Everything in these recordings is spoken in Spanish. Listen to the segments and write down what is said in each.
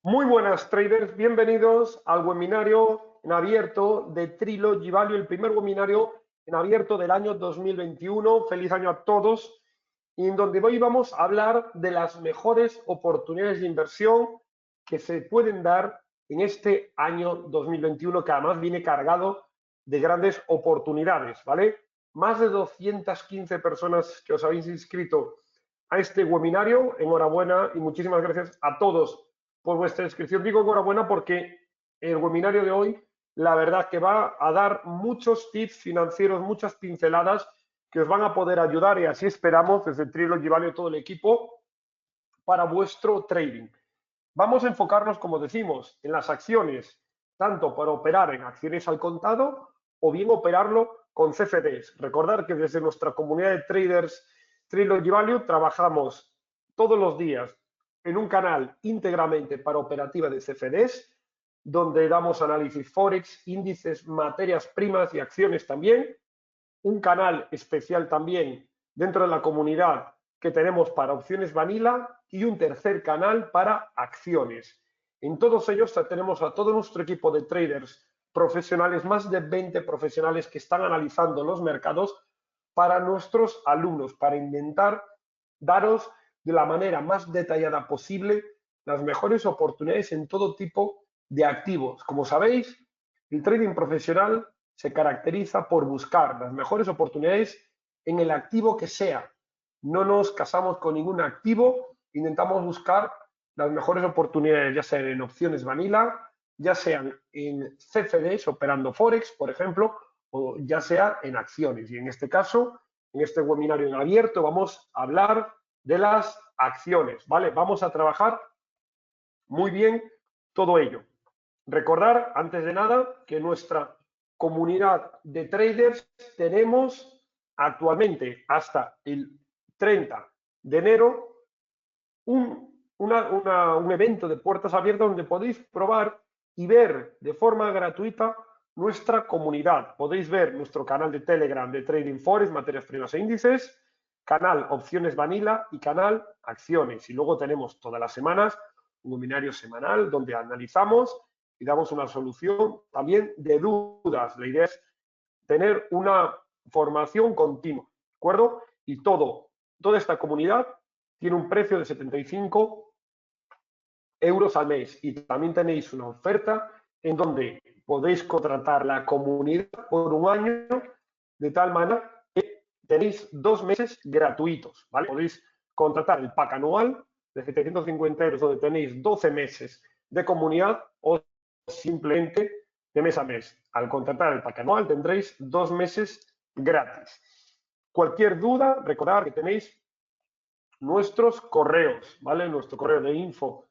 Muy buenas traders, bienvenidos al webinario en abierto de Trilogy Value, el primer webinario en abierto del año 2021. Feliz año a todos. Y en donde hoy vamos a hablar de las mejores oportunidades de inversión que se pueden dar en este año 2021, que además viene cargado de grandes oportunidades, ¿vale? Más de 215 personas que os habéis inscrito a este webinario. Enhorabuena y muchísimas gracias a todos por vuestra inscripción. Digo enhorabuena porque el webinario de hoy, la verdad que va a dar muchos tips financieros, muchas pinceladas que os van a poder ayudar, y así esperamos desde Trilogy Value todo el equipo, para vuestro trading. Vamos a enfocarnos, como decimos, en las acciones, tanto para operar en acciones al contado o bien operarlo con CFDs. Recordar que desde nuestra comunidad de traders Trilogy Value trabajamos todos los días en un canal íntegramente para operativa de CFDs, donde damos análisis forex, índices, materias primas y acciones también. Un canal especial también dentro de la comunidad que tenemos para opciones vanilla y un tercer canal para acciones. En todos ellos tenemos a todo nuestro equipo de traders profesionales, más de 20 profesionales que están analizando los mercados para nuestros alumnos, para intentar daros de la manera más detallada posible las mejores oportunidades en todo tipo de activos. Como sabéis, el trading profesional se caracteriza por buscar las mejores oportunidades en el activo que sea. No nos casamos con ningún activo, intentamos buscar las mejores oportunidades, ya sean en opciones vanilla, ya sean en CFDs, operando Forex, por ejemplo, o ya sea en acciones. Y en este caso, en este webinario en abierto, vamos a hablar de las acciones, ¿vale? Vamos a trabajar muy bien todo ello. Recordar, antes de nada, que nuestra comunidad de traders tenemos actualmente hasta el 30 de enero un evento de puertas abiertas donde podéis probar y ver de forma gratuita nuestra comunidad. Podéis ver nuestro canal de Telegram de Trading Forex, materias primas e índices, canal opciones vanilla y canal acciones. Y luego tenemos todas las semanas un webinario semanal donde analizamos y damos una solución también de dudas. La idea es tener una formación continua, ¿de acuerdo? Y toda esta comunidad tiene un precio de 75 euros al mes, y también tenéis una oferta en donde podéis contratar la comunidad por un año, de tal manera que tenéis 2 meses gratuitos, ¿vale? Podéis contratar el pack anual de 750 euros, donde tenéis 12 meses de comunidad, o simplemente de mes a mes. Al contratar el pack anual tendréis 2 meses gratis. Cualquier duda, recordad que tenéis nuestros correos, ¿vale? Nuestro correo de info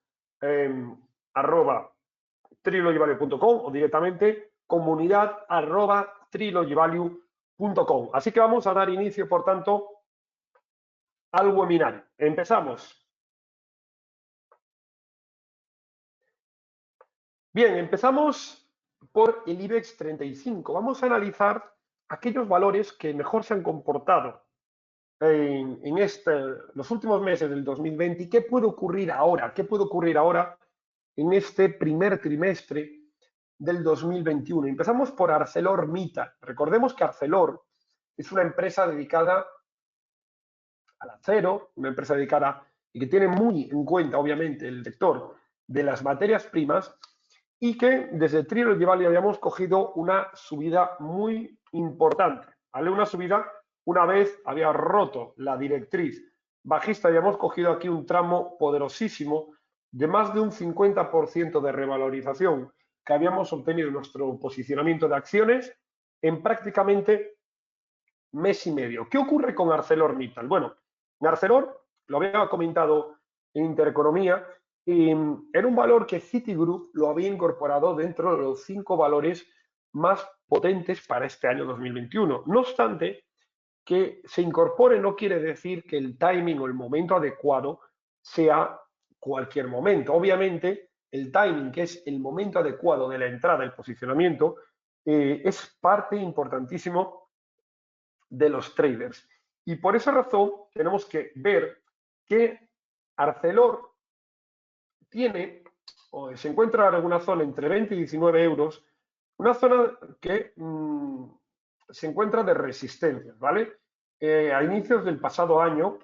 @trilogyvalue.com o directamente comunidad @trilogyvalue.com. Así que vamos a dar inicio, por tanto, al webinario. Empezamos. Bien, empezamos por el IBEX 35. Vamos a analizar aquellos valores que mejor se han comportado en los últimos meses del 2020 y qué puede ocurrir ahora, en este primer trimestre del 2021. Empezamos por ArcelorMittal. Recordemos que Arcelor es una empresa dedicada al acero, una empresa dedicada y que tiene muy en cuenta, obviamente, el sector de las materias primas, y que desde Trilogy Value habíamos cogido una subida muy importante, ¿vale? Una subida, una vez había roto la directriz bajista, habíamos cogido aquí un tramo poderosísimo de más de un 50% de revalorización que habíamos obtenido en nuestro posicionamiento de acciones en prácticamente mes y medio. ¿Qué ocurre con ArcelorMittal? Bueno, en Arcelor, lo había comentado en Intereconomía, era un valor que Citigroup lo había incorporado dentro de los 5 valores más potentes para este año 2021. No obstante, que se incorpore no quiere decir que el timing o el momento adecuado sea cualquier momento. Obviamente, el timing, que es el momento adecuado de la entrada, el posicionamiento, es parte importantísimo de los traders. Y por esa razón tenemos que ver que Arcelor tiene se encuentra ahora en una zona entre 20 y 19 euros, una zona que se encuentra de resistencia, ¿vale? A inicios del pasado año,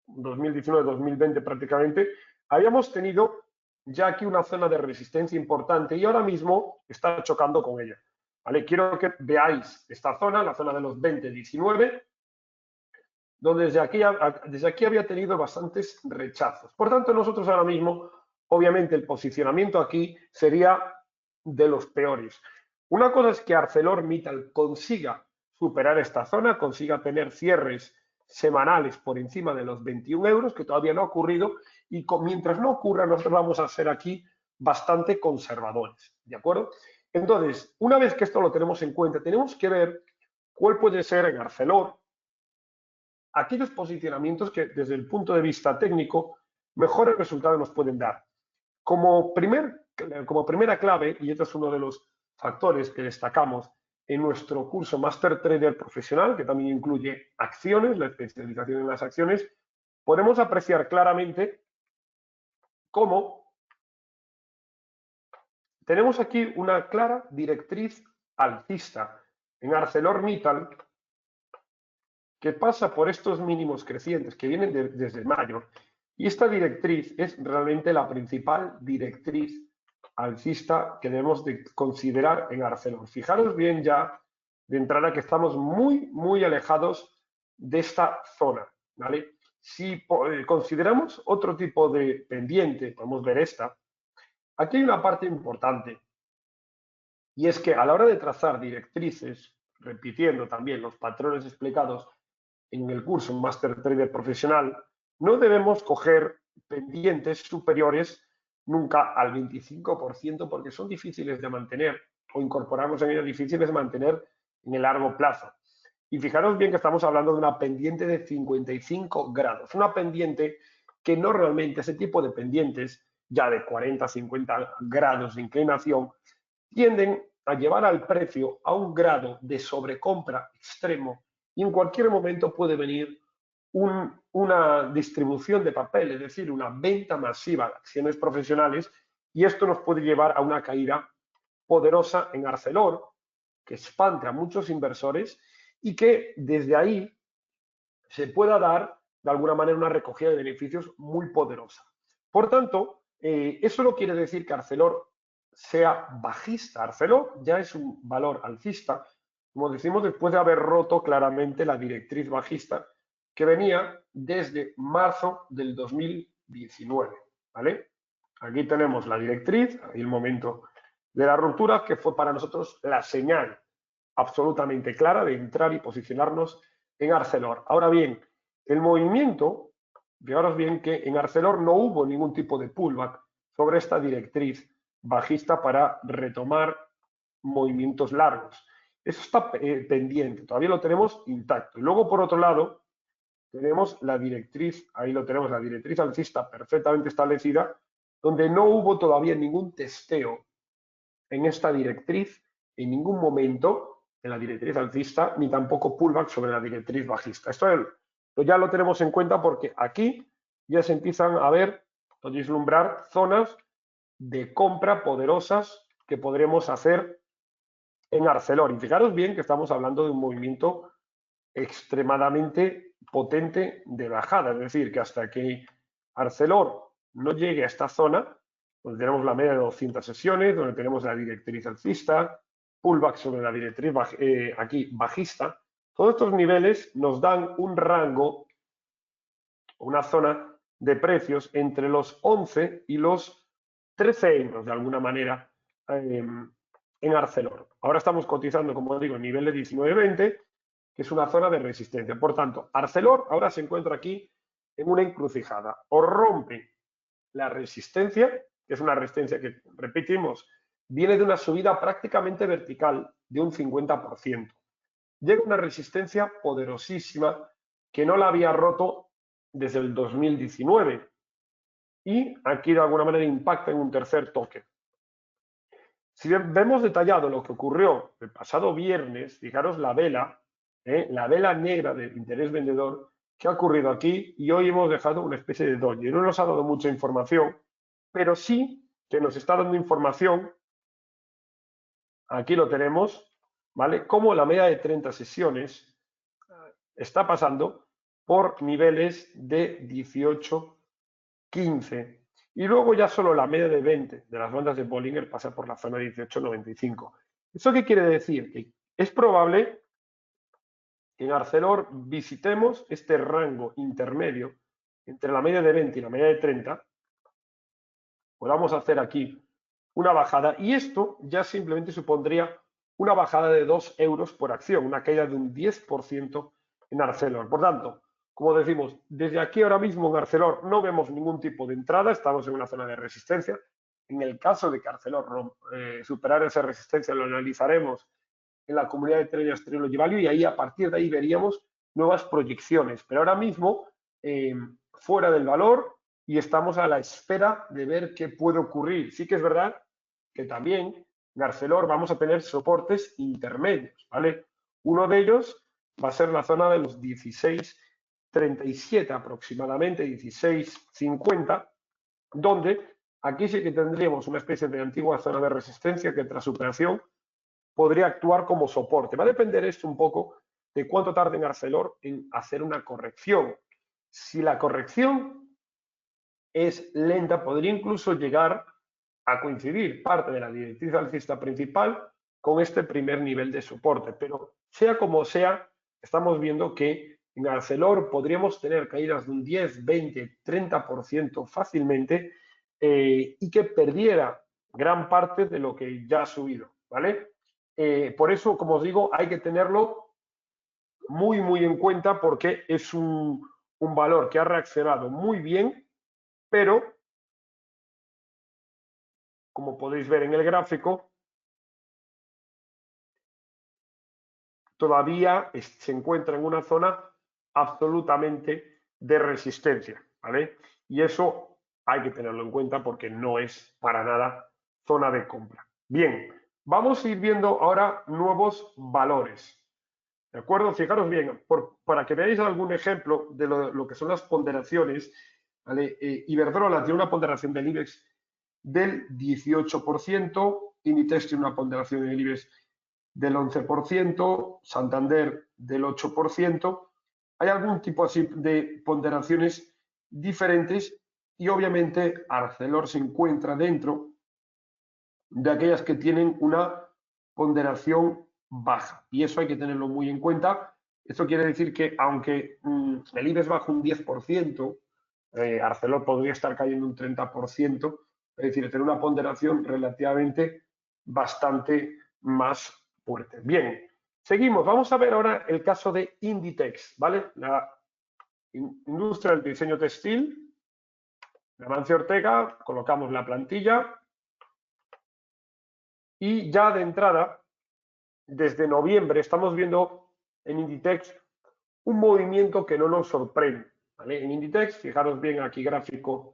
2019-2020 prácticamente, habíamos tenido ya aquí una zona de resistencia importante y ahora mismo está chocando con ella, ¿vale? Quiero que veáis esta zona, la zona de los 20-19, donde desde aquí había tenido bastantes rechazos. Por tanto, nosotros ahora mismo, obviamente, el posicionamiento aquí sería de los peores. Una cosa es que ArcelorMittal consiga superar esta zona, consiga tener cierres semanales por encima de los 21 euros, que todavía no ha ocurrido, y mientras no ocurra, nosotros vamos a ser aquí bastante conservadores, ¿de acuerdo? Entonces, una vez que esto lo tenemos en cuenta, tenemos que ver cuál puede ser en Arcelor aquellos posicionamientos que desde el punto de vista técnico mejores resultados nos pueden dar. Como primera clave, y este es uno de los factores que destacamos en nuestro curso Master Trader Profesional, que también incluye acciones, la especialización en las acciones, podemos apreciar claramente cómo tenemos aquí una clara directriz alcista en ArcelorMittal que pasa por estos mínimos crecientes que vienen desde mayo. Y esta directriz es realmente la principal directriz alcista que debemos de considerar en Arcelor. Fijaros bien ya de entrada que estamos muy alejados de esta zona, ¿vale? Si consideramos otro tipo de pendiente, podemos ver esta, aquí hay una parte importante y es que a la hora de trazar directrices, repitiendo también los patrones explicados en el curso Master Trader Profesional, no debemos coger pendientes superiores nunca al 25% porque son difíciles de mantener o incorporarnos en ellas difíciles de mantener en el largo plazo. Y fijaros bien que estamos hablando de una pendiente de 55 grados, una pendiente que no realmente, ese tipo de pendientes ya de 40, 50 grados de inclinación, tienden a llevar al precio a un grado de sobrecompra extremo y en cualquier momento puede venir una distribución de papel, es decir, una venta masiva de acciones profesionales y esto nos puede llevar a una caída poderosa en Arcelor, que espante a muchos inversores y que desde ahí se pueda dar de alguna manera una recogida de beneficios muy poderosa. Por tanto, eso no quiere decir que Arcelor sea bajista. Arcelor ya es un valor alcista, como decimos, después de haber roto claramente la directriz bajista que venía desde marzo del 2019, ¿vale? Aquí tenemos la directriz, ahí el momento de la ruptura, que fue para nosotros la señal absolutamente clara de entrar y posicionarnos en Arcelor. Ahora bien, el movimiento, fijaros bien que en Arcelor no hubo ningún tipo de pullback sobre esta directriz bajista para retomar movimientos largos. Eso está pendiente, todavía lo tenemos intacto. Y luego, por otro lado, tenemos la directriz, ahí lo tenemos, la directriz alcista perfectamente establecida, donde no hubo todavía ningún testeo en esta directriz en ningún momento en la directriz alcista, ni tampoco pullback sobre la directriz bajista. Esto ya lo tenemos en cuenta porque aquí ya se empiezan a ver o vislumbrar zonas de compra poderosas que podremos hacer en Arcelor. Y fijaros bien que estamos hablando de un movimiento extremadamente potente de bajada, es decir, que hasta que Arcelor no llegue a esta zona, donde tenemos la media de 200 sesiones, donde tenemos la directriz alcista, pullback sobre la directriz aquí bajista, todos estos niveles nos dan un rango, una zona de precios entre los 11 y los 13 euros, de alguna manera, en Arcelor. Ahora estamos cotizando, como digo, en nivel de 19,20, que es una zona de resistencia. Por tanto, Arcelor ahora se encuentra aquí en una encrucijada. O rompe la resistencia, que es una resistencia que, repetimos, viene de una subida prácticamente vertical de un 50%. Llega una resistencia poderosísima que no la había roto desde el 2019 y aquí de alguna manera impacta en un tercer toque. Si vemos detallado lo que ocurrió el pasado viernes, fijaros la vela negra de interés vendedor que ha ocurrido aquí y hoy hemos dejado una especie de doji. No nos ha dado mucha información, pero sí que nos está dando información, aquí lo tenemos, ¿vale? Cómo la media de 30 sesiones está pasando por niveles de 18, 15. Y luego ya solo la media de 20 de las bandas de Bollinger pasa por la zona 18,95. ¿Eso qué quiere decir? Que es probable que en Arcelor visitemos este rango intermedio entre la media de 20 y la media de 30. Podamos hacer aquí una bajada y esto ya simplemente supondría una bajada de 2 euros por acción, una caída de un 10% en Arcelor. Por tanto, como decimos, desde aquí ahora mismo en Arcelor no vemos ningún tipo de entrada, estamos en una zona de resistencia. En el caso de que Arcelor superara esa resistencia, lo analizaremos en la comunidad de traders Trilogy Value y ahí a partir de ahí veríamos nuevas proyecciones. Pero ahora mismo, fuera del valor, y estamos a la espera de ver qué puede ocurrir. Sí que es verdad que también en Arcelor vamos a tener soportes intermedios, ¿vale? Uno de ellos va a ser la zona de los 16,37 aproximadamente, 16,50, donde aquí sí que tendríamos una especie de antigua zona de resistencia que tras superación podría actuar como soporte. Va a depender esto un poco de cuánto tarde en Arcelor en hacer una corrección. Si la corrección es lenta, podría incluso llegar a coincidir parte de la directriz alcista principal con este primer nivel de soporte. Pero sea como sea, estamos viendo que en Arcelor podríamos tener caídas de un 10, 20, 30% fácilmente y que perdiera gran parte de lo que ya ha subido, ¿vale? Por eso, como os digo, hay que tenerlo muy, muy en cuenta porque es un valor que ha reaccionado muy bien, pero como podéis ver en el gráfico, todavía se encuentra en una zona absolutamente de resistencia, ¿vale? Y eso hay que tenerlo en cuenta porque no es para nada zona de compra. Bien, vamos a ir viendo ahora nuevos valores. ¿De acuerdo? Fijaros bien, para que veáis algún ejemplo de lo que son las ponderaciones, ¿vale? Iberdrola tiene una ponderación del IBEX del 18%, Inditex tiene una ponderación del IBEX del 11%, Santander del 8%. Hay algún tipo así de ponderaciones diferentes y obviamente Arcelor se encuentra dentro de aquellas que tienen una ponderación baja. Y eso hay que tenerlo muy en cuenta. Esto quiere decir que aunque el IBEX baja un 10%, Arcelor podría estar cayendo un 30%, es decir, tener una ponderación relativamente bastante más fuerte. Bien, seguimos. Vamos a ver ahora el caso de Inditex, ¿vale? La industria del diseño textil, de Amancio Ortega, colocamos la plantilla y ya de entrada, desde noviembre, estamos viendo en Inditex un movimiento que no nos sorprende, ¿vale? En Inditex, fijaros bien aquí gráfico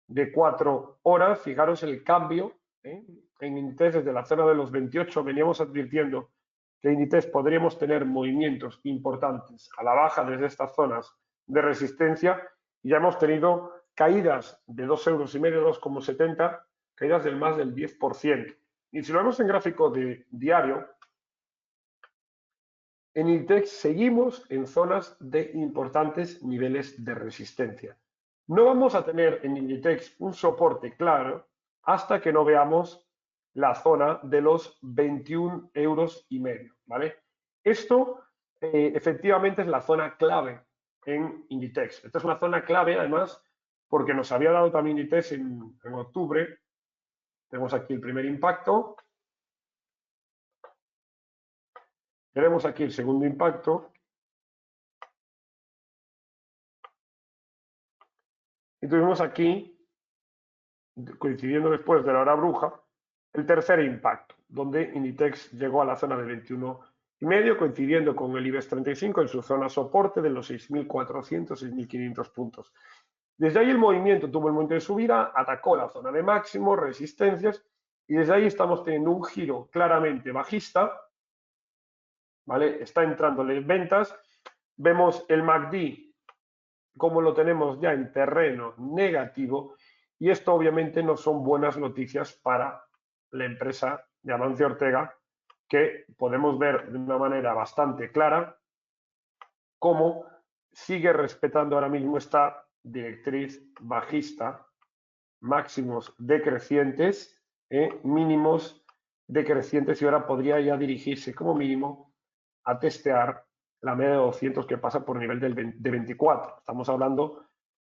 de 4 horas, fijaros el cambio, ¿eh? En Inditex desde la zona de los 28 veníamos advirtiendo que en Inditex podríamos tener movimientos importantes a la baja desde estas zonas de resistencia y ya hemos tenido caídas de 2,5 euros, 2,70, caídas del más del 10%. Y si lo vemos en gráfico de diario, en Inditex seguimos en zonas de importantes niveles de resistencia. No vamos a tener en Inditex un soporte claro hasta que no veamos la zona de los 21,5 euros, ¿vale? Esto efectivamente es la zona clave en Inditex. Esta es una zona clave además porque nos había dado también Inditex en octubre. Tenemos aquí el primer impacto. Tenemos aquí el segundo impacto. Y tuvimos aquí, coincidiendo después de la hora bruja, el tercer impacto, donde Inditex llegó a la zona de 21,5, coincidiendo con el IBEX 35 en su zona soporte de los 6.400, 6.500 puntos. Desde ahí el movimiento tuvo el momento de subida, atacó la zona de máximo, resistencias, y desde ahí estamos teniendo un giro claramente bajista, ¿vale? Está entrándole ventas. Vemos el MACD como lo tenemos ya en terreno negativo Y esto obviamente no son buenas noticias para la empresa de Amancio Ortega, que podemos ver de una manera bastante clara cómo sigue respetando ahora mismo esta directriz bajista, máximos decrecientes, mínimos decrecientes, y ahora podría ya dirigirse como mínimo a testear la media de 200 que pasa por nivel de 24. Estamos hablando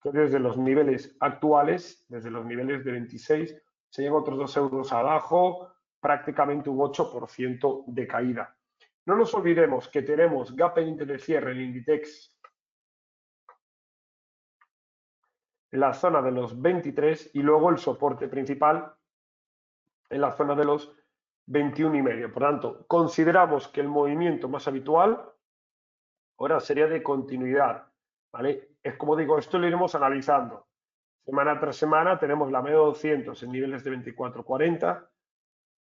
que desde los niveles actuales, desde los niveles de 26, se llegan otros 2 euros abajo, prácticamente un 8% de caída. No nos olvidemos que tenemos gap pendiente de cierre en Inditex en la zona de los 23 y luego el soporte principal en la zona de los 21,5. Por tanto, consideramos que el movimiento más habitual ahora sería de continuidad, ¿vale? Es como digo, esto lo iremos analizando. Semana tras semana tenemos la media de 200 en niveles de 24,40,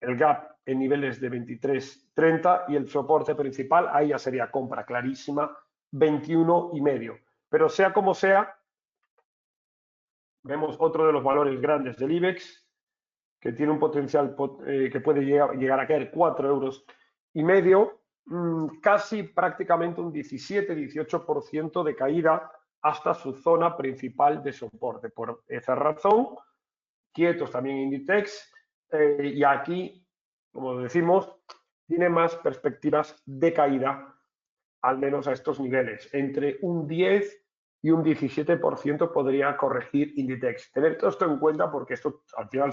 el gap en niveles de 23,30 y el soporte principal, ahí ya sería compra clarísima, 21,5. Pero sea como sea, vemos otro de los valores grandes del IBEX, que tiene un potencial que puede llegar a caer 4,5 euros, casi prácticamente un 17-18% de caída hasta su zona principal de soporte. Por esa razón, quietos también Inditex, y aquí, como decimos, tiene más perspectivas de caída, al menos a estos niveles. Entre un 10 y un 17% podría corregir Inditex. Tener todo esto en cuenta porque esto al final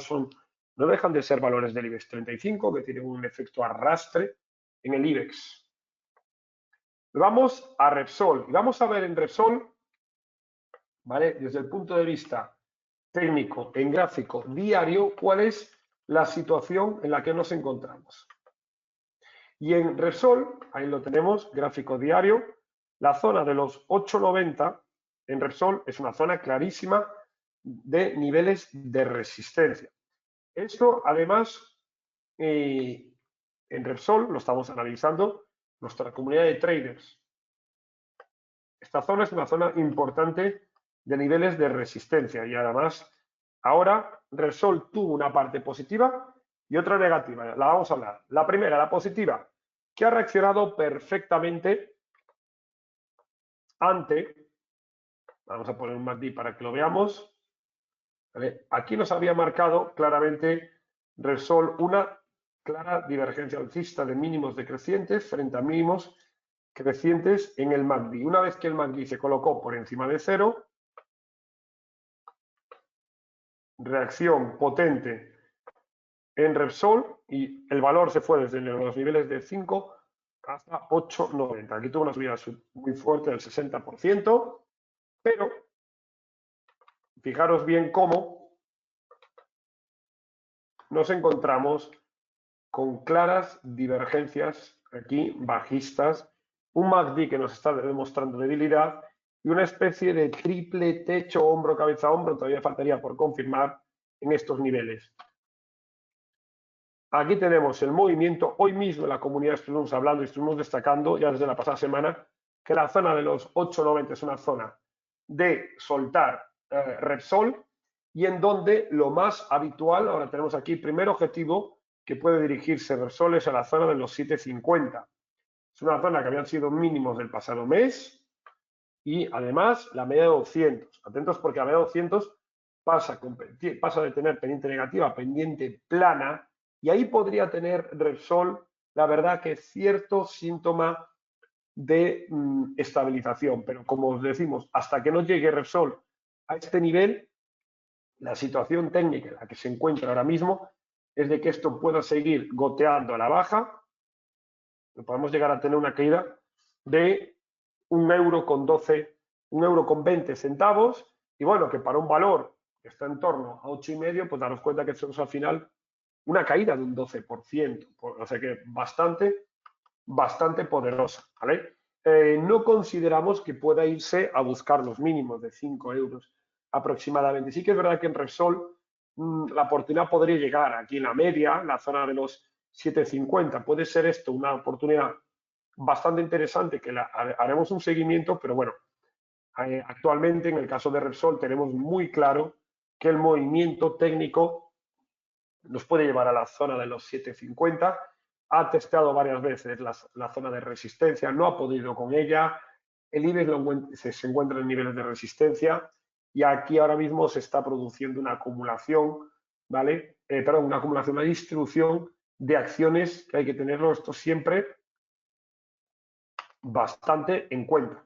no dejan de ser valores del IBEX 35 que tienen un efecto arrastre en el IBEX. Vamos a Repsol y vamos a ver en Repsol, ¿vale? Desde el punto de vista técnico, en gráfico diario, cuál es la situación en la que nos encontramos. Y en Repsol, ahí lo tenemos, gráfico diario, la zona de los 8,90 en Repsol es una zona clarísima de niveles de resistencia. Esto, además, en Repsol lo estamos analizando nuestra comunidad de traders. Esta zona es una zona importante de niveles de resistencia y además ahora Repsol tuvo una parte positiva y otra negativa. La vamos a hablar. La primera, la positiva, que ha reaccionado perfectamente ante, vamos a poner un MACD para que lo veamos, ¿vale? Aquí nos había marcado claramente Repsol una clara divergencia alcista de mínimos decrecientes frente a mínimos crecientes en el MACD. Una vez que el MACD se colocó por encima de cero, reacción potente en Repsol y el valor se fue desde los niveles de 5 hasta 8,90. Aquí tuvo una subida muy fuerte del 60%, pero fijaros bien cómo nos encontramos con claras divergencias aquí bajistas, un MACD que nos está demostrando debilidad y una especie de triple techo hombro, cabeza, hombro, todavía faltaría por confirmar en estos niveles. Aquí tenemos el movimiento. Hoy mismo en la comunidad estuvimos hablando y estuvimos destacando ya desde la pasada semana que la zona de los 8,90 es una zona de soltar Repsol y en donde lo más habitual, ahora tenemos aquí primer objetivo que puede dirigirse Repsol es a la zona de los 7,50. Es una zona que habían sido mínimos del pasado mes y además la media de 200. Atentos porque la media de 200 pasa de tener pendiente negativa a pendiente plana y ahí podría tener Repsol, la verdad que cierto síntoma de estabilización. Pero como os decimos, hasta que no llegue Repsol a este nivel, la situación técnica en la que se encuentra ahora mismo es de que esto pueda seguir goteando a la baja. Podemos llegar a tener una caída de 1,20 centavos. Y bueno, que para un valor que está en torno a 8,5, pues daros cuenta que eso es al final una caída de un 12%. O sea que bastante poderosa, ¿vale? No consideramos que pueda irse a buscar los mínimos de 5 euros aproximadamente. Sí que es verdad que en Repsol la oportunidad podría llegar aquí en la media, la zona de los 7,50. Puede ser esto una oportunidad bastante interesante que haremos un seguimiento, pero bueno, actualmente en el caso de Repsol tenemos muy claro que el movimiento técnico nos puede llevar a la zona de los 7,50. Ha testeado varias veces la zona de resistencia, no ha podido con ella. El IBEX se encuentra en niveles de resistencia y aquí ahora mismo se está produciendo una acumulación, ¿vale? Perdón, una acumulación, una distribución de acciones que hay que tenerlo esto siempre bastante en cuenta.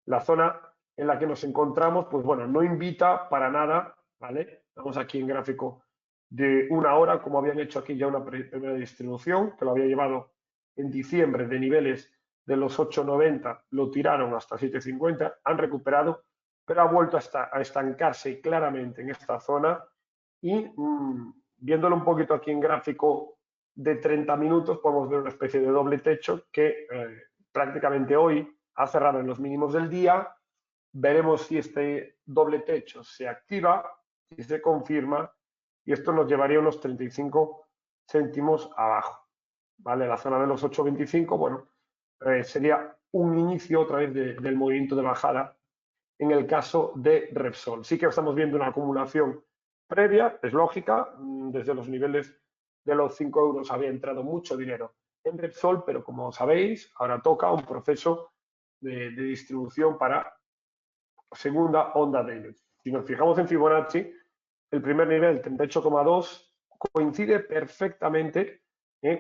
La zona en la que nos encontramos, pues bueno, no invita para nada, ¿vale? Estamos aquí en gráfico de 1 hora, como habían hecho aquí ya una primera distribución, que lo había llevado en diciembre de niveles de los 8,90, lo tiraron hasta 7,50, han recuperado, pero ha vuelto a estancarse claramente en esta zona y viéndolo un poquito aquí en gráfico de 30 minutos, podemos ver una especie de doble techo que prácticamente hoy ha cerrado en los mínimos del día. Veremos si este doble techo se activa, si se confirma, y esto nos llevaría unos 35 céntimos abajo. ¿Vale? La zona de los 8,25, bueno, sería un inicio otra vez del movimiento de bajada en el caso de Repsol. Sí que estamos viendo una acumulación previa, es lógica, desde los niveles de los 5 euros había entrado mucho dinero en Repsol, pero como sabéis, ahora toca un proceso de distribución para segunda onda de IBEX. Si nos fijamos en Fibonacci, el primer nivel, 38,2, coincide perfectamente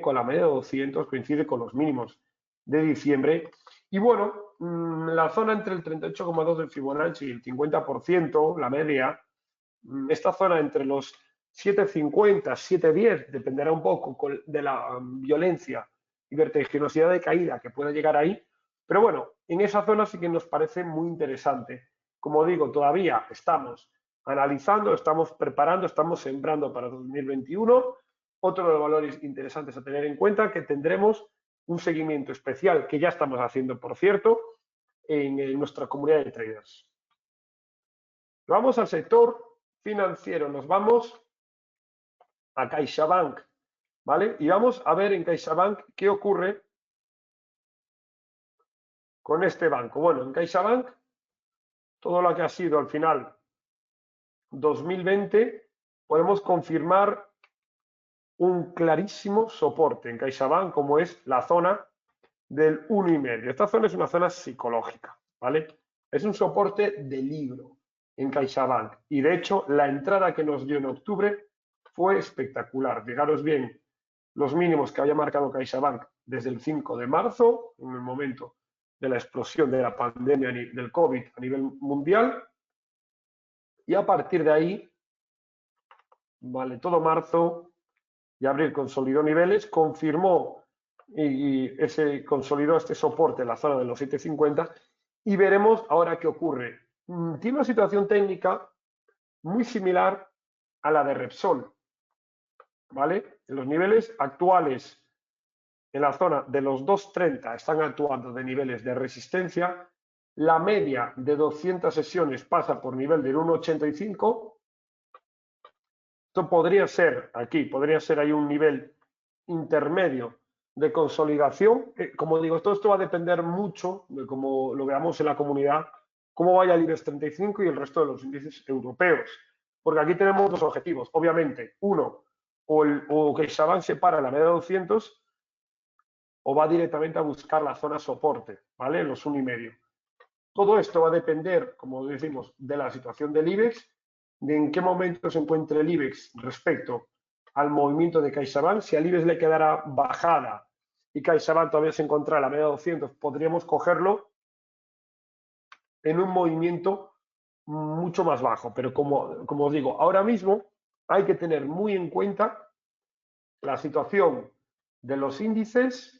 con la media de 200, coincide con los mínimos de diciembre. Y bueno, la zona entre el 38,2 del Fibonacci y el 50%, la media, esta zona entre los 7,50, 7,10, dependerá un poco de la violencia y vertiginosidad de caída que pueda llegar ahí. Pero bueno, en esa zona sí que nos parece muy interesante. Como digo, todavía estamos analizando, estamos preparando, estamos sembrando para 2021. Otro de los valores interesantes a tener en cuenta que tendremos un seguimiento especial que ya estamos haciendo, por cierto, en nuestra comunidad de traders. Vamos al sector financiero, nos vamos a CaixaBank, ¿vale? Y vamos a ver en CaixaBank qué ocurre con este banco. Bueno, en CaixaBank, todo lo que ha sido al final 2020, podemos confirmar un clarísimo soporte en CaixaBank, como es la zona del 1,5. Esta zona es una zona psicológica, ¿vale? Es un soporte de libro en CaixaBank. Y de hecho, la entrada que nos dio en octubre fue espectacular. Fijaros bien los mínimos que había marcado CaixaBank desde el 5 de marzo, en el momento de la explosión de la pandemia del COVID a nivel mundial. Y a partir de ahí, vale, todo marzo y abril consolidó niveles, confirmó y consolidó este soporte en la zona de los 7,50 y veremos ahora qué ocurre. Tiene una situación técnica muy similar a la de Repsol, ¿vale? En los niveles actuales, en la zona de los 2,30 están actuando de niveles de resistencia, la media de 200 sesiones pasa por nivel del 1,85. Esto podría ser aquí, podría ser ahí un nivel intermedio de consolidación. Como digo, todo esto va a depender mucho de cómo lo veamos en la comunidad, cómo vaya el IBEX 35 y el resto de los índices europeos. Porque aquí tenemos dos objetivos. Obviamente, uno, o que CaixaBank se para la media de 200 o va directamente a buscar la zona soporte, ¿vale? Los 1,5. Todo esto va a depender, como decimos, de la situación del IBEX, de en qué momento se encuentre el IBEX respecto al movimiento de CaixaBank. Si al IBEX le quedara bajada y CaixaBank todavía se encontrara a la media de 200, podríamos cogerlo en un movimiento mucho más bajo. Pero como os digo, ahora mismo hay que tener muy en cuenta la situación de los índices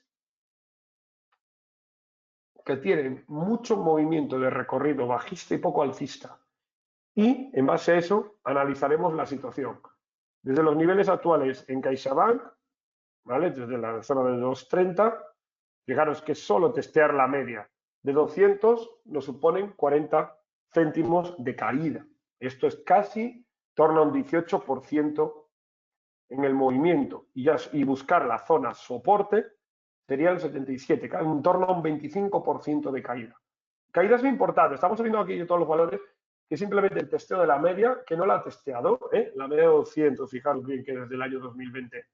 que tienen mucho movimiento de recorrido bajista y poco alcista. Y en base a eso analizaremos la situación. Desde los niveles actuales en CaixaBank, ¿vale? Desde la zona de 2,30, fijaros que solo testear la media de 200 nos suponen 40 céntimos de caída. Esto es casi torno a un 18% en el movimiento. Y buscar la zona soporte sería el 77, en torno a un 25% de caída. Caídas muy importantes. Estamos viendo aquí todos los valores que es simplemente el testeo de la media, que no la ha testeado, la media de 200, fijaros bien que desde el año 2020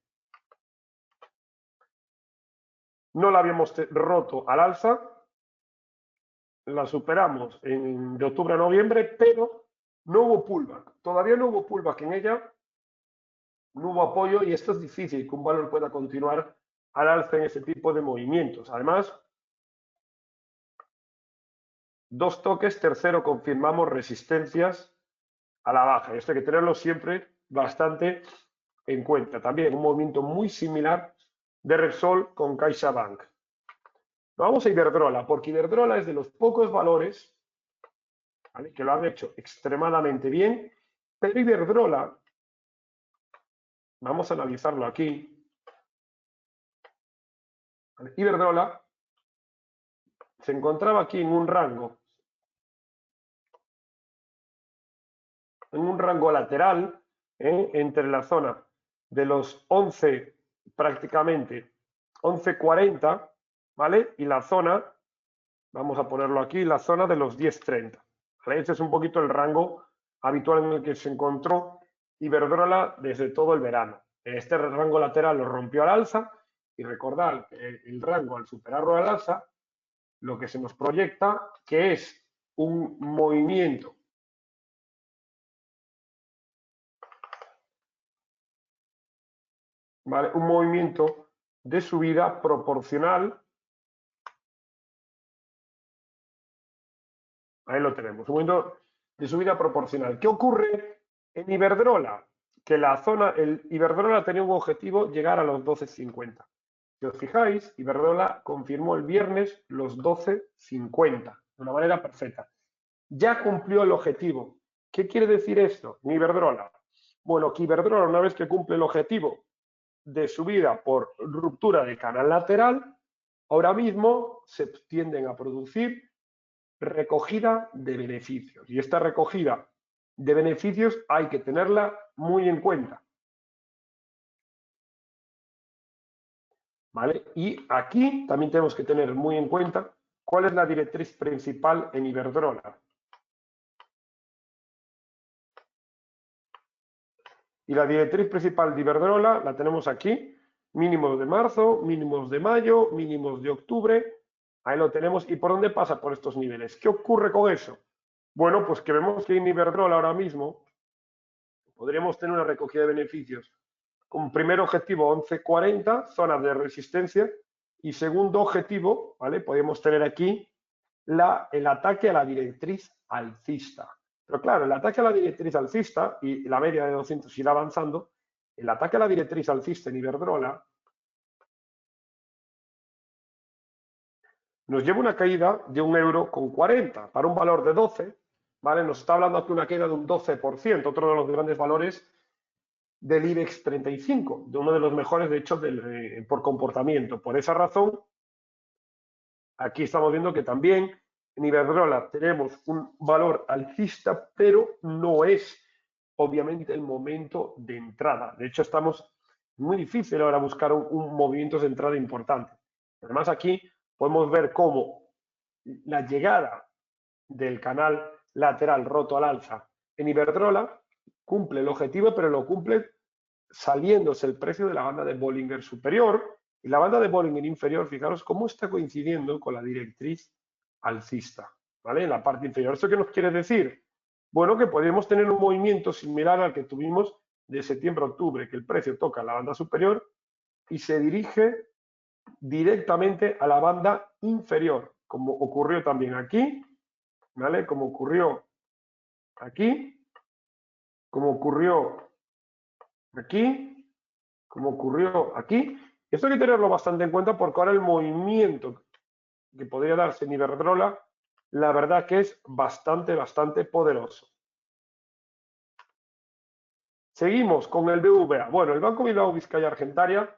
no la habíamos roto al alza, la superamos de octubre a noviembre, pero no hubo pullback, todavía no hubo pullback en ella, no hubo apoyo y esto es difícil que un valor pueda continuar al alza en ese tipo de movimientos. Además, dos toques, tercero, confirmamos resistencias a la baja. Esto hay que tenerlo siempre bastante en cuenta. También un movimiento muy similar de Repsol con CaixaBank. Vamos a Iberdrola, porque Iberdrola es de los pocos valores, ¿vale?, que lo han hecho extremadamente bien, pero Iberdrola, vamos a analizarlo aquí, ¿vale? Iberdrola se encontraba aquí en un rango lateral, entre la zona de los 11, prácticamente 11.40, ¿vale? Y la zona, vamos a ponerlo aquí, la zona de los 10.30. ¿Vale? Este es un poquito el rango habitual en el que se encontró Iberdrola desde todo el verano. Este rango lateral lo rompió al alza y recordad que el rango al superarlo al alza, lo que se nos proyecta que es un movimiento ¿vale? Un movimiento de subida proporcional. Ahí lo tenemos, un movimiento de subida proporcional. ¿Qué ocurre en Iberdrola? Que la zona, Iberdrola tenía un objetivo llegar a los 12.50. Si os fijáis, Iberdrola confirmó el viernes los 12.50 de una manera perfecta. Ya cumplió el objetivo. ¿Qué quiere decir esto en Iberdrola? Bueno, que Iberdrola, una vez que cumple el objetivo de subida por ruptura de canal lateral, ahora mismo se tienden a producir recogida de beneficios. Y esta recogida de beneficios hay que tenerla muy en cuenta. ¿Vale? Y aquí también tenemos que tener muy en cuenta cuál es la directriz principal en Iberdrola. Y la directriz principal de Iberdrola la tenemos aquí, mínimos de marzo, mínimos de mayo, mínimos de octubre, ahí lo tenemos. ¿Y por dónde pasa? Por estos niveles. ¿Qué ocurre con eso? Bueno, pues que vemos que en Iberdrola ahora mismo podríamos tener una recogida de beneficios con primer objetivo 11.40, zonas de resistencia, y segundo objetivo, ¿vale? Podemos tener aquí el ataque a la directriz alcista. Pero claro, el ataque a la directriz alcista y la media de 200 irá avanzando, el ataque a la directriz alcista en Iberdrola nos lleva una caída de 1,40 € para un valor de 12, ¿vale? Nos está hablando aquí una caída de un 12%, otro de los grandes valores del IBEX 35, de uno de los mejores, de hecho, por comportamiento. Por esa razón, aquí estamos viendo que también en Iberdrola tenemos un valor alcista, pero no es obviamente el momento de entrada. De hecho, estamos muy difícil ahora buscar un movimiento de entrada importante. Además, aquí podemos ver cómo la llegada del canal lateral roto al alza en Iberdrola cumple el objetivo, pero lo cumple saliéndose el precio de la banda de Bollinger superior, y la banda de Bollinger inferior, fijaros cómo está coincidiendo con la directriz alcista, ¿vale? En la parte inferior. ¿Esto qué nos quiere decir? Bueno, que podríamos tener un movimiento similar al que tuvimos de septiembre a octubre, que el precio toca la banda superior y se dirige directamente a la banda inferior, como ocurrió también aquí, ¿vale? Como ocurrió aquí, como ocurrió aquí, como ocurrió aquí. Esto hay que tenerlo bastante en cuenta porque ahora el movimiento que podría darse en Iberdrola, la verdad que es bastante poderoso. Seguimos con el BVA. Bueno, el Banco Bilbao Vizcaya Argentaria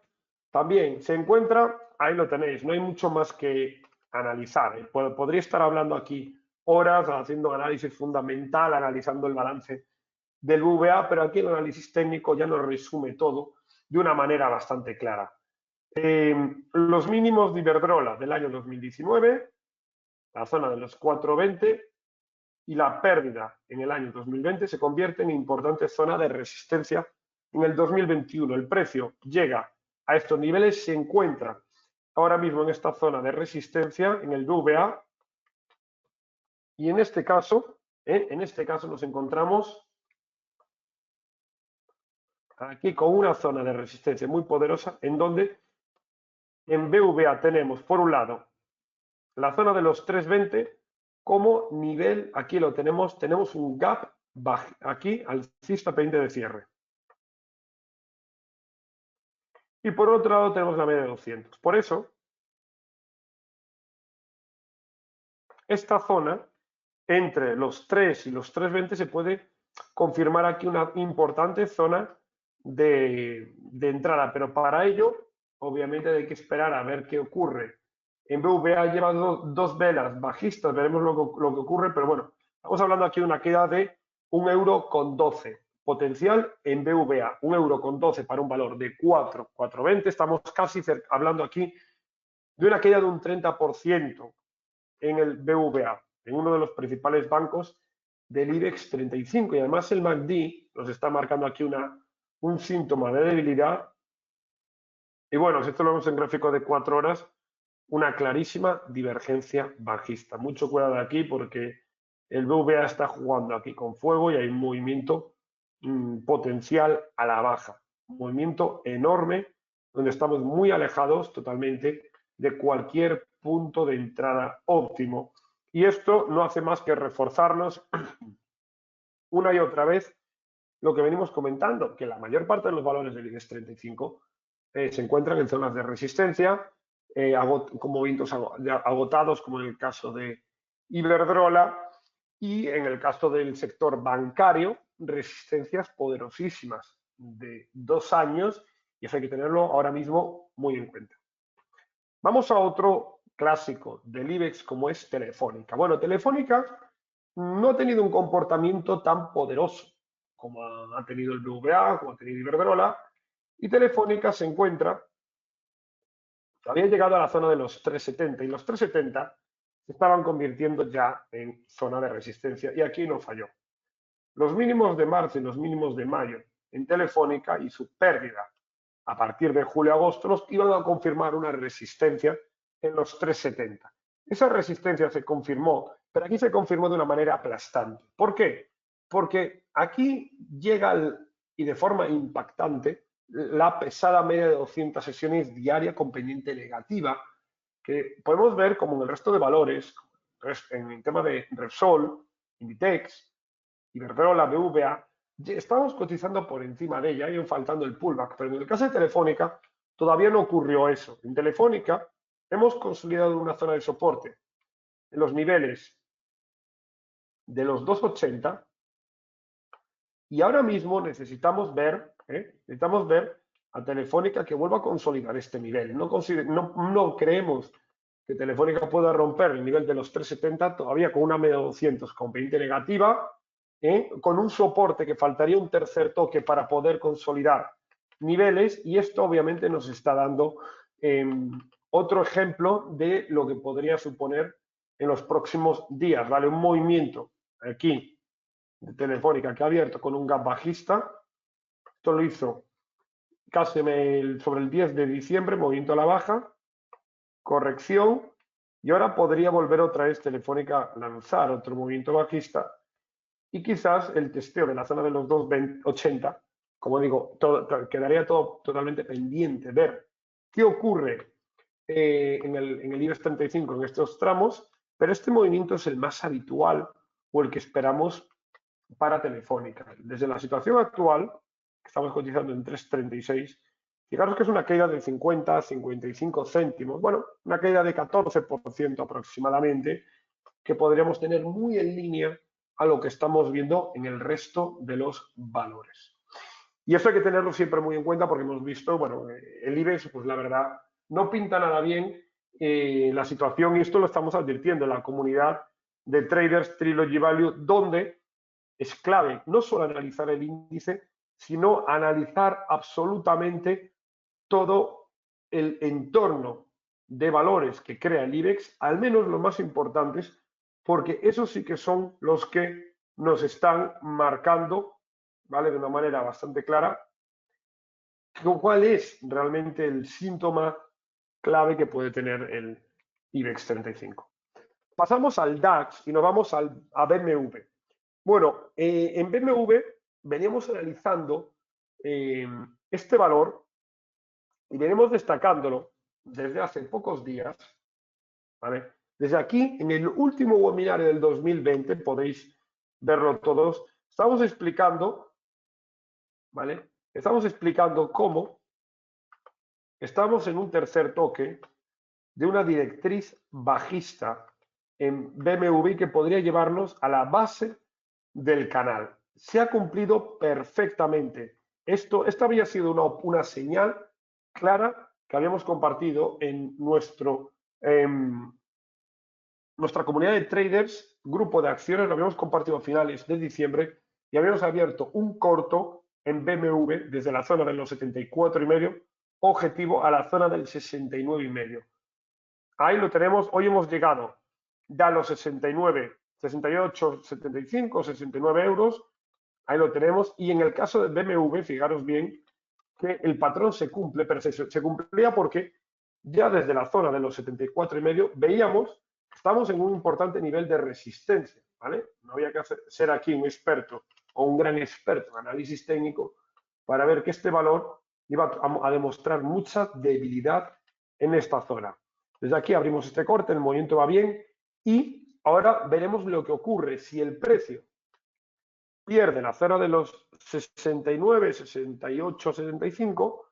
también se encuentra, ahí lo tenéis, no hay mucho más que analizar. Podría estar hablando aquí horas, haciendo análisis fundamental, analizando el balance del BVA, pero aquí el análisis técnico ya nos resume todo de una manera bastante clara. Los mínimos de Iberdrola del año 2019, la zona de los 4,20, y la pérdida en el año 2020 se convierte en importante zona de resistencia en el 2021. El precio llega a estos niveles, se encuentra ahora mismo en esta zona de resistencia, en el VA, y en este caso nos encontramos aquí con una zona de resistencia muy poderosa, en donde en BVA tenemos, por un lado, la zona de los 320 como nivel, aquí lo tenemos un gap aquí alcista pendiente de cierre. Y por otro lado tenemos la media de 200. Por eso, esta zona, entre los 3 y los 320, se puede confirmar aquí una importante zona de entrada. Pero para ello, obviamente hay que esperar a ver qué ocurre. En BVA lleva dos velas bajistas, veremos lo que ocurre, pero bueno, estamos hablando aquí de una queda de 1,12 € potencial en BVA, 1,12 € para un valor de 4,20. Estamos casi hablando aquí de una caída de un 30% en el BVA, en uno de los principales bancos del IBEX 35. Y además el MACD nos está marcando aquí un síntoma de debilidad. Y bueno, si esto lo vemos en gráfico de 4 horas, una clarísima divergencia bajista. Mucho cuidado aquí porque el BVA está jugando aquí con fuego y hay un movimiento potencial a la baja. Un movimiento enorme donde estamos muy alejados totalmente de cualquier punto de entrada óptimo. Y esto no hace más que reforzarnos una y otra vez lo que venimos comentando, que la mayor parte de los valores del IBEX 35 se encuentran en zonas de resistencia, con movimientos agotados, como en el caso de Iberdrola, y en el caso del sector bancario, resistencias poderosísimas de 2 años, y eso hay que tenerlo ahora mismo muy en cuenta. Vamos a otro clásico del IBEX como es Telefónica. Bueno, Telefónica no ha tenido un comportamiento tan poderoso como ha tenido el BVA, como ha tenido Iberdrola, y Telefónica se encuentra, había llegado a la zona de los 370 y los 370 se estaban convirtiendo ya en zona de resistencia y aquí no falló. Los mínimos de marzo y los mínimos de mayo en Telefónica y su pérdida a partir de julio-agosto nos iban a confirmar una resistencia en los 370. Esa resistencia se confirmó, pero aquí se confirmó de una manera aplastante. ¿Por qué? Porque aquí llega y de forma impactante la pesada media de 200 sesiones diaria con pendiente negativa, que podemos ver como en el resto de valores, en el tema de Repsol, Inditex, Iberdrola, BVA, estamos cotizando por encima de ella y faltando el pullback, pero en el caso de Telefónica todavía no ocurrió eso. En Telefónica hemos consolidado una zona de soporte en los niveles de los 2,80 y ahora mismo necesitamos ver a Telefónica que vuelva a consolidar este nivel. No creemos que Telefónica pueda romper el nivel de los 3,70 todavía con una media de 200 con 20 negativa, con un soporte que faltaría un tercer toque para poder consolidar niveles, y esto obviamente nos está dando otro ejemplo de lo que podría suponer en los próximos días, ¿vale? Un movimiento aquí de Telefónica que ha abierto con un gap bajista. Esto lo hizo casi sobre el 10 de diciembre, movimiento a la baja, corrección, y ahora podría volver otra vez Telefónica a lanzar otro movimiento bajista y quizás el testeo de la zona de los 2,80, como digo, quedaría todo totalmente pendiente, ver qué ocurre en el IBEX 35 en estos tramos, pero este movimiento es el más habitual o el que esperamos para Telefónica. Desde la situación actual, que estamos cotizando en 3,36, fijaros que es una caída de 50, 55 céntimos, bueno, una caída de 14% aproximadamente, que podríamos tener muy en línea a lo que estamos viendo en el resto de los valores. Y eso hay que tenerlo siempre muy en cuenta porque hemos visto, bueno, el IBEX, pues la verdad, no pinta nada bien la situación, y esto lo estamos advirtiendo en la comunidad de traders Trilogy Value, donde es clave no solo analizar el índice, sino analizar absolutamente todo el entorno de valores que crea el IBEX, al menos los más importantes, porque esos sí que son los que nos están marcando, ¿vale? De una manera bastante clara, cuál es realmente el síntoma clave que puede tener el IBEX 35. Pasamos al DAX y nos vamos a BMW. Bueno, en BMW veníamos analizando este valor y venimos destacándolo desde hace pocos días, ¿vale? Desde aquí, en el último webinario del 2020, podéis verlo todos, estamos explicando, ¿vale? Estamos explicando cómo estamos en un tercer toque de una directriz bajista en BMW que podría llevarnos a la base del canal. Se ha cumplido perfectamente. Esta había sido una señal clara que habíamos compartido en nuestra comunidad de traders, grupo de acciones, lo habíamos compartido a finales de diciembre y habíamos abierto un corto en BMW desde la zona de los 74,5, objetivo a la zona del 69,5. Ahí lo tenemos, hoy hemos llegado ya a los 69, 68, 75, 69 euros, ahí lo tenemos, y en el caso de BMW, fijaros bien que el patrón se cumple, pero se cumplía porque ya desde la zona de los 74,5 veíamos que estamos en un importante nivel de resistencia, ¿vale? No había que ser aquí un experto o un gran experto en análisis técnico para ver que este valor iba a demostrar mucha debilidad en esta zona. Desde aquí abrimos este corte, el movimiento va bien y ahora veremos lo que ocurre si el precio pierde la zona de los 69, 68, 75,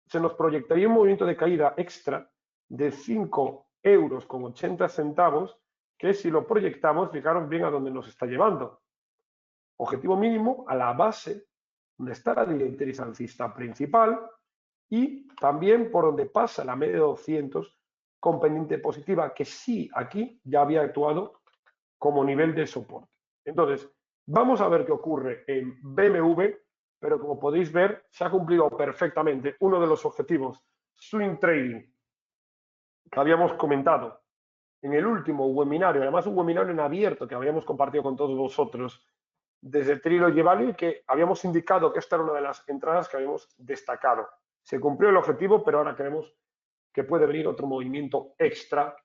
se nos proyectaría un movimiento de caída extra de 5 euros con 80 centavos, que si lo proyectamos, fijaros bien a dónde nos está llevando. Objetivo mínimo a la base, donde está la directriz alcista principal, y también por donde pasa la media de 200 con pendiente positiva, que sí aquí ya había actuado como nivel de soporte. Entonces, vamos a ver qué ocurre en BMW, pero como podéis ver, se ha cumplido perfectamente uno de los objetivos swing trading que habíamos comentado en el último webinario, además un webinario en abierto que habíamos compartido con todos vosotros desde Trilogy Value, que habíamos indicado que esta era una de las entradas que habíamos destacado. Se cumplió el objetivo, pero ahora creemos que puede venir otro movimiento extra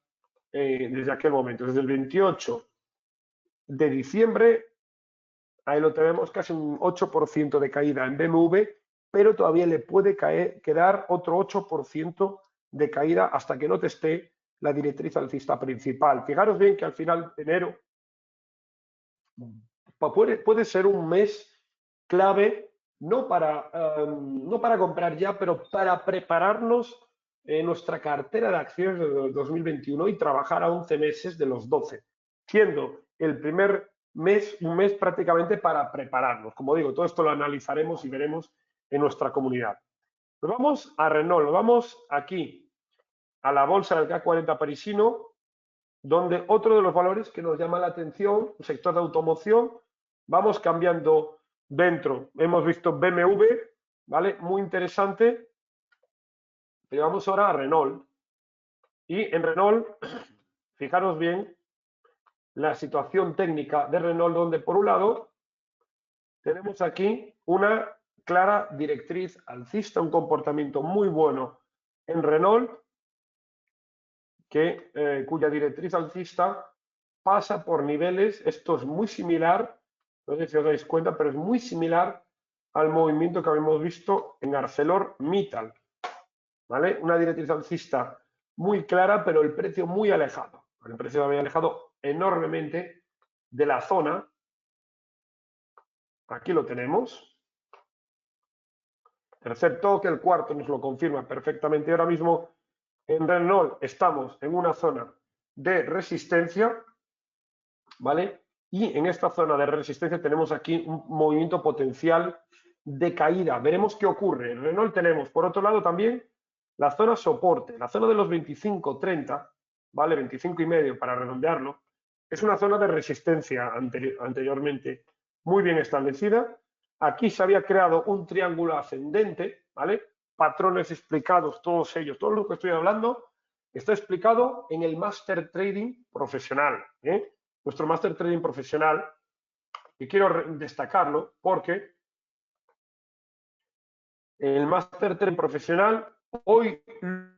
desde aquel momento. Desde el 28 de diciembre, ahí lo tenemos, casi un 8% de caída en BMW, pero todavía le puede quedar otro 8% de caída hasta que no teste la directriz alcista principal. Fijaros bien que al final de enero puede ser un mes clave, no para comprar ya, pero para prepararnos nuestra cartera de acciones de 2021 y trabajar a 11 meses de los 12, siendo el primer mes un mes prácticamente para prepararnos. Como digo, todo esto lo analizaremos y veremos en nuestra comunidad. Nos vamos a Renault, nos vamos aquí a la bolsa del CAC 40 parisino, donde otro de los valores que nos llama la atención, el sector de automoción, vamos cambiando dentro. Hemos visto BMW, ¿vale? Muy interesante. Pero vamos ahora a Renault. Y en Renault, fijaros bien la situación técnica de Renault, donde por un lado tenemos aquí una clara directriz alcista, un comportamiento muy bueno en Renault, cuya directriz alcista pasa por niveles, esto es muy similar, no sé si os dais cuenta, pero es muy similar al movimiento que habíamos visto en ArcelorMittal, ¿vale? Una directriz alcista muy clara, pero el precio muy alejado. El precio había alejado enormemente de la zona. Aquí lo tenemos. Tercer toque, el cuarto nos lo confirma perfectamente. Ahora mismo en Renault estamos en una zona de resistencia, ¿vale? Y en esta zona de resistencia tenemos aquí un movimiento potencial de caída. Veremos qué ocurre. En Renault tenemos, por otro lado, también la zona soporte, la zona de los 25-30, ¿vale? 25,5 para redondearlo. Es una zona de resistencia anteriormente muy bien establecida. Aquí se había creado un triángulo ascendente, ¿vale? Patrones explicados, todos ellos, todo lo que estoy hablando, está explicado en el Master Trading profesional, ¿eh? nuestro Master Trading Profesional, y quiero destacarlo porque el Master Trading Profesional, hoy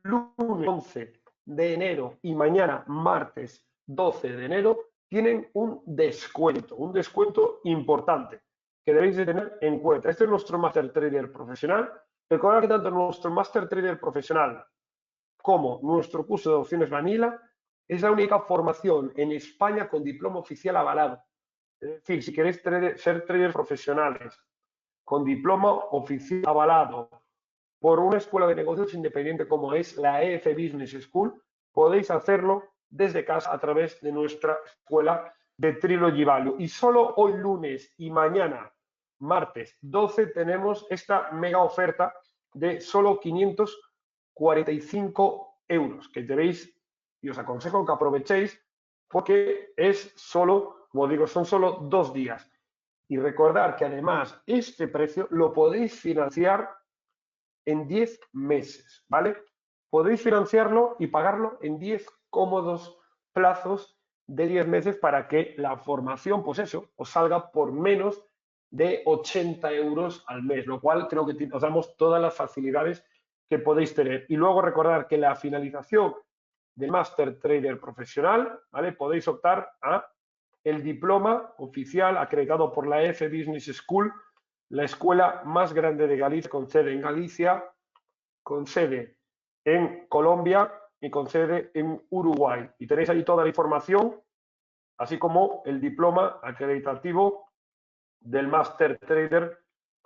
lunes 11 de enero y mañana martes 12 de enero, tienen un descuento importante que debéis de tener en cuenta. Este es nuestro Master Trader Profesional. Recordad que tanto nuestro Master Trader Profesional como nuestro curso de opciones Vanilla es la única formación en España con diploma oficial avalado. Es decir, si queréis ser traders profesionales con diploma oficial avalado por una escuela de negocios independiente como es la EF Business School, podéis hacerlo desde casa a través de nuestra escuela de Trilogy Value. Y solo hoy lunes y mañana, martes 12, tenemos esta mega oferta de solo 545 euros, que debéis, y os aconsejo que aprovechéis, porque es solo, como digo, son solo 2 días. Y recordar que además este precio lo podéis financiar en 10 meses, ¿vale? Podéis financiarlo y pagarlo en 10 cómodos plazos de 10 meses para que la formación, pues eso, os salga por menos de 80 euros al mes, lo cual creo que os damos todas las facilidades que podéis tener. Y luego recordar que la finalización del Master Trader Profesional, ¿vale? Podéis optar a el diploma oficial acreditado por la EF Business School, la escuela más grande de Galicia, con sede en Galicia, con sede en Colombia y con sede en Uruguay. Y tenéis ahí toda la información, así como el diploma acreditativo del Master Trader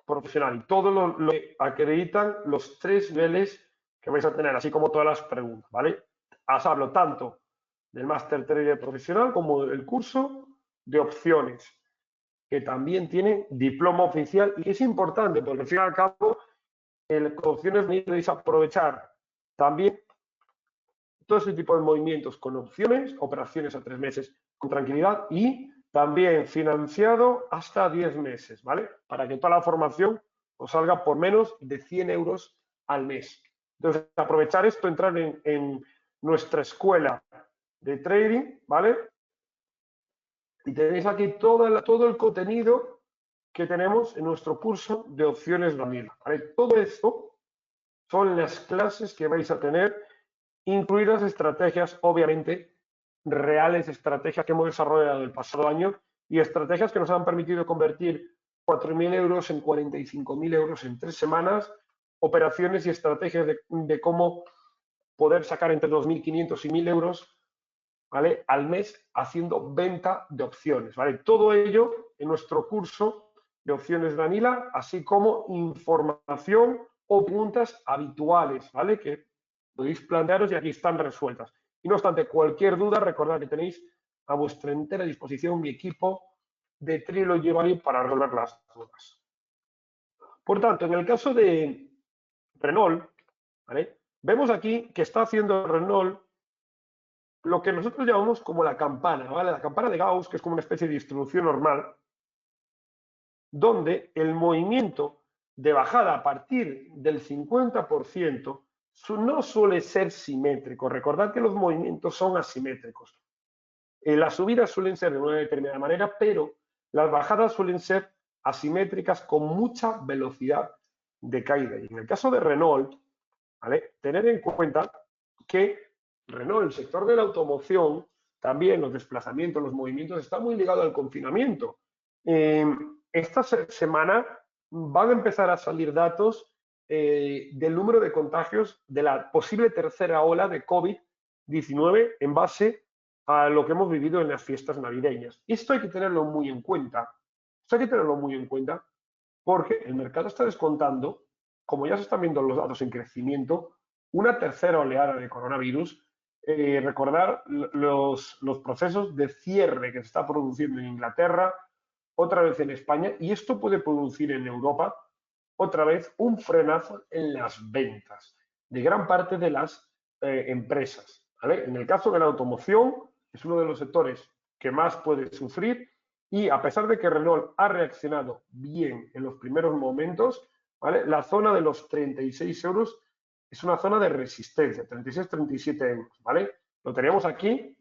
Profesional. Y todo lo que acreditan los 3 niveles que vais a tener, así como todas las preguntas, ¿vale? Hablo tanto del Master Trader Profesional como del curso de opciones, que también tiene diploma oficial y es importante porque al fin y al cabo en opciones podéis aprovechar también todo ese tipo de movimientos con opciones, operaciones a 3 meses con tranquilidad y también financiado hasta 10 meses, ¿vale? Para que toda la formación os salga por menos de 100 euros al mes. Entonces, aprovechar esto, entrar en nuestra escuela de trading, ¿vale? Y tenéis aquí todo el contenido que tenemos en nuestro curso de opciones vanilla, ¿vale? Todo esto son las clases que vais a tener, incluidas estrategias, obviamente, reales estrategias que hemos desarrollado el pasado año y estrategias que nos han permitido convertir 4.000 euros en 45.000 euros en 3 semanas, operaciones y estrategias de cómo poder sacar entre 2.500 y 1.000 euros, ¿vale?, al mes haciendo venta de opciones, ¿vale? Todo ello en nuestro curso de opciones Vanilla, así como información o preguntas habituales, ¿vale?, que podéis plantearos y aquí están resueltas. Y no obstante, cualquier duda, recordad que tenéis a vuestra entera disposición mi equipo de Trilogy Value para resolver las dudas. Por tanto, en el caso de Renault, ¿vale?, vemos aquí que está haciendo Renault lo que nosotros llamamos como la campana, ¿vale? La campana de Gauss, que es como una especie de distribución normal, donde el movimiento de bajada a partir del 50% no suele ser simétrico. Recordad que los movimientos son asimétricos. Las subidas suelen ser de una determinada manera, pero las bajadas suelen ser asimétricas con mucha velocidad de caída. Y en el caso de Renault, ¿vale?, tener en cuenta que Renault, el sector de la automoción, también los desplazamientos, los movimientos, está muy ligado al confinamiento. Esta semana van a empezar a salir datos del número de contagios de la posible tercera ola de COVID-19 en base a lo que hemos vivido en las fiestas navideñas. Esto hay que tenerlo muy en cuenta. Esto hay que tenerlo muy en cuenta porque el mercado está descontando, como ya se están viendo los datos en crecimiento, una tercera oleada de coronavirus. Recordar los procesos de cierre que se está produciendo en Inglaterra, otra vez en España, y esto puede producir en Europa otra vez un frenazo en las ventas de gran parte de las empresas, ¿vale? En el caso de la automoción, es uno de los sectores que más puede sufrir y a pesar de que Renault ha reaccionado bien en los primeros momentos, ¿vale?, la zona de los 36 euros es una zona de resistencia, 36-37 euros, ¿vale? Lo teníamos aquí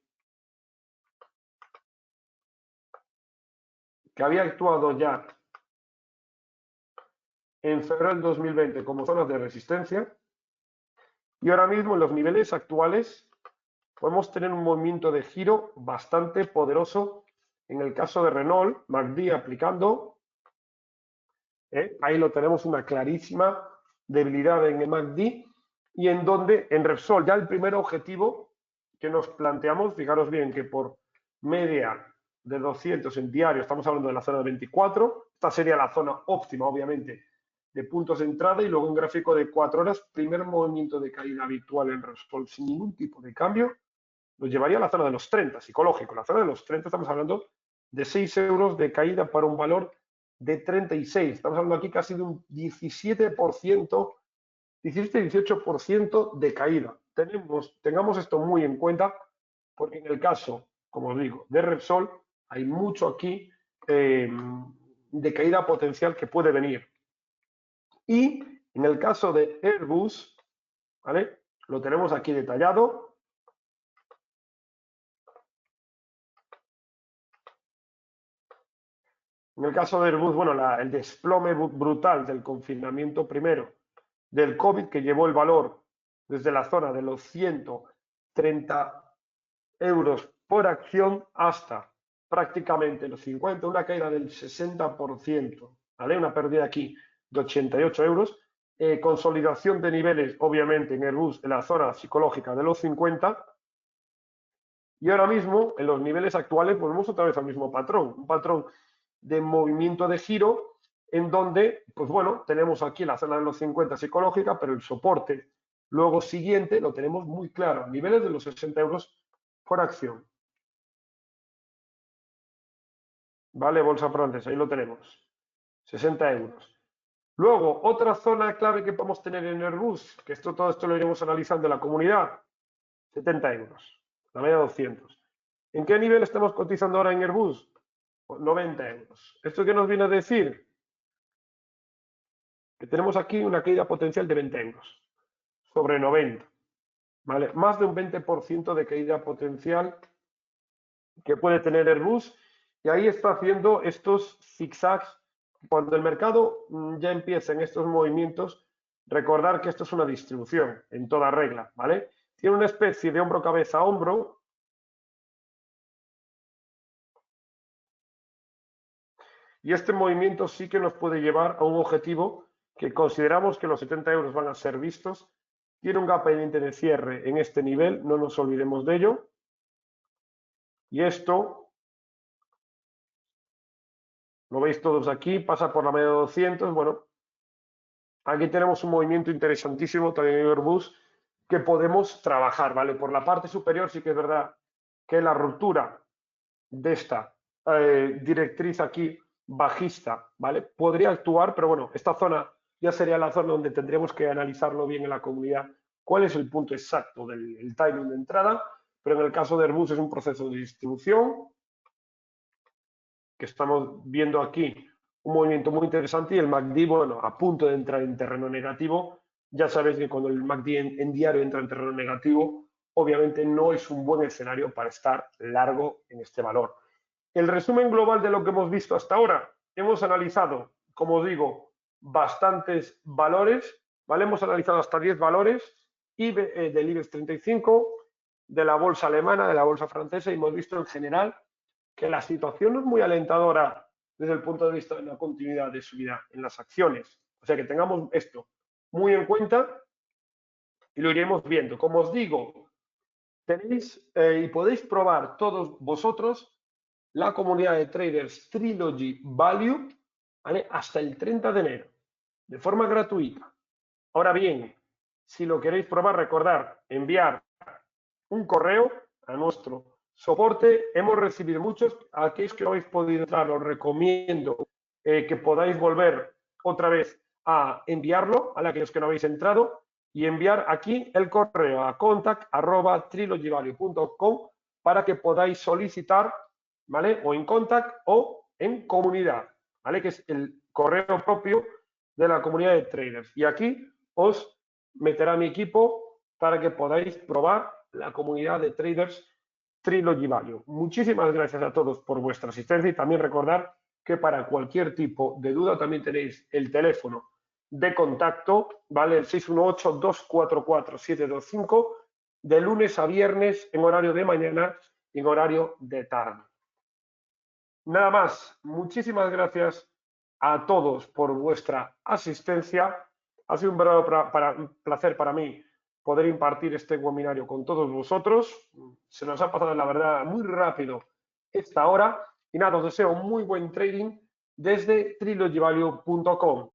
que había actuado ya en febrero del 2020 como zonas de resistencia, y ahora mismo en los niveles actuales podemos tener un movimiento de giro bastante poderoso. En el caso de Renault, MACD aplicando, ahí lo tenemos, una clarísima debilidad en el MACD, y en donde en Repsol ya el primer objetivo que nos planteamos, fijaros bien que por media de 200 en diario estamos hablando de la zona de 24, esta sería la zona óptima obviamente de puntos de entrada, y luego un gráfico de 4 horas, primer movimiento de caída habitual en Repsol sin ningún tipo de cambio, nos llevaría a la zona de los 30, psicológico. La zona de los 30 estamos hablando de 6 euros de caída para un valor de 36. Estamos hablando aquí casi de un 17%, 17-18% de caída. Tengamos esto muy en cuenta, porque en el caso, como os digo, de Repsol, hay mucho aquí de caída potencial que puede venir. Y en el caso de Airbus, ¿vale? Lo tenemos aquí detallado. En el caso de Airbus, bueno, el desplome brutal del confinamiento primero del COVID, que llevó el valor desde la zona de los 130 euros por acción hasta prácticamente los 50, una caída del 60%, ¿vale? Una pérdida aquí de 88 euros. Consolidación de niveles, obviamente, en Airbus, en la zona psicológica de los 50. Y ahora mismo, en los niveles actuales, volvemos otra vez al mismo patrón, un patrón de movimiento de giro, en donde, pues bueno, tenemos aquí la zona de los 50 psicológica, pero el soporte luego siguiente lo tenemos muy claro, niveles de los 60 euros por acción. Vale, bolsa francesa, ahí lo tenemos, 60 euros. Luego, otra zona clave que podemos tener en Airbus, que todo esto lo iremos analizando en la comunidad, 70 euros, la media 200. ¿En qué nivel estamos cotizando ahora en Airbus? 90 euros. ¿Esto qué nos viene a decir? Que tenemos aquí una caída potencial de 20 euros sobre 90. ¿Vale? Más de un 20% de caída potencial que puede tener Airbus, y ahí está haciendo estos zigzags. Cuando el mercado ya empieza en estos movimientos, recordar que esto es una distribución en toda regla, ¿vale? Tiene una especie de hombro, cabeza, hombro. Y este movimiento sí que nos puede llevar a un objetivo que consideramos que los 70 euros van a ser vistos. Tiene un gap pendiente de cierre en este nivel, no nos olvidemos de ello. Y esto, lo veis todos aquí, pasa por la media de 200. Bueno, aquí tenemos un movimiento interesantísimo también en Airbus que podemos trabajar, ¿vale? Por la parte superior sí que es verdad que la ruptura de esta directriz aquí bajista, ¿vale? Podría actuar, pero bueno, esta zona ya sería la zona donde tendríamos que analizarlo bien en la comunidad, cuál es el punto exacto del timing de entrada, pero en el caso de Airbus es un proceso de distribución que estamos viendo aquí, un movimiento muy interesante, y el MACD, bueno, a punto de entrar en terreno negativo. Ya sabéis que cuando el MACD en diario entra en terreno negativo, obviamente no es un buen escenario para estar largo en este valor. El resumen global de lo que hemos visto hasta ahora: hemos analizado, como os digo, bastantes valores, ¿vale? Hemos analizado hasta 10 valores del IBEX 35, de la bolsa alemana, de la bolsa francesa, y hemos visto en general que la situación no es muy alentadora desde el punto de vista de la continuidad de subida en las acciones. O sea que tengamos esto muy en cuenta y lo iremos viendo. Como os digo, tenéis y podéis probar todos vosotros la comunidad de traders Trilogy Value, ¿vale? Hasta el 30 de enero, de forma gratuita. Ahora bien, si lo queréis probar, recordad enviar un correo a nuestro soporte. Hemos recibido muchos. A aquellos que no habéis podido entrar, os recomiendo que podáis volver otra vez a enviarlo, a aquellos que no habéis entrado, y enviar aquí el correo a contact@trilogyvalue.com para que podáis solicitar, ¿vale? O en contact o en comunidad, ¿vale? Que es el correo propio de la comunidad de traders. Y aquí os meterá mi equipo para que podáis probar la comunidad de traders Trilogy Value. Muchísimas gracias a todos por vuestra asistencia, y también recordar que para cualquier tipo de duda también tenéis el teléfono de contacto, ¿vale? El 618-244-725, de lunes a viernes en horario de mañana y en horario de tarde. Nada más, muchísimas gracias a todos por vuestra asistencia. Ha sido un verdadero placer para mí poder impartir este webinario con todos vosotros. Se nos ha pasado, la verdad, muy rápido esta hora. Y nada, os deseo muy buen trading desde trilogyvalue.com.